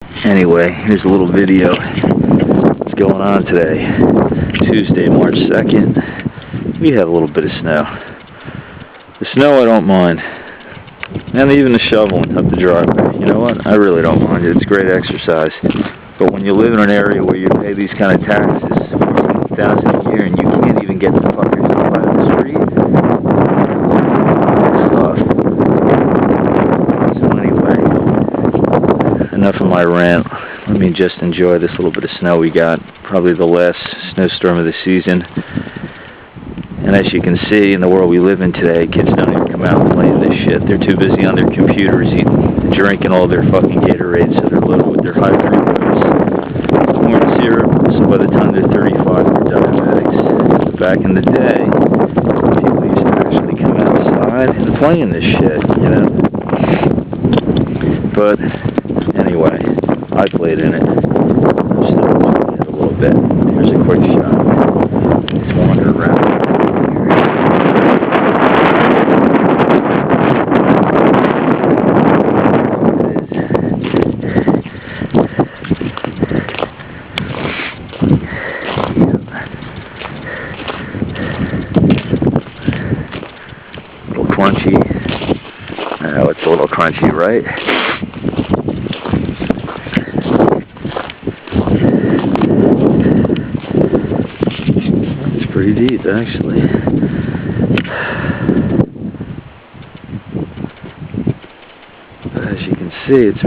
Anyway, here's a little video. What's going on today? Tuesday, March 2nd. We have a little bit of snow. The snow I don't mind. And even the shoveling up the driveway. You know what? I really don't mind it. It's great exercise. But when you live in an area where you pay these kind of taxes, $1,000 a year, and you can't even get the fuckers out of the street, so anyway, enough of my rant. Let me just enjoy this little bit of snow we got. Probably the last snowstorm of the season. And as you can see, in the world we live in today, kids don't even come out and play this shit. They're too busy on their computers, eating, drinking all their fucking Gatorades, so they're loaded with their high fructose corn syrup. So by the time they're 35, they're diabetics. Back in the day, people used to actually come outside and play in this shit, you know? But anyway, I played in it. I'm still playing it a little bit. Here's a quick shot. Just wander around. Crunchy. Oh, it's a little crunchy, right? It's pretty deep, actually. But as you can see, it's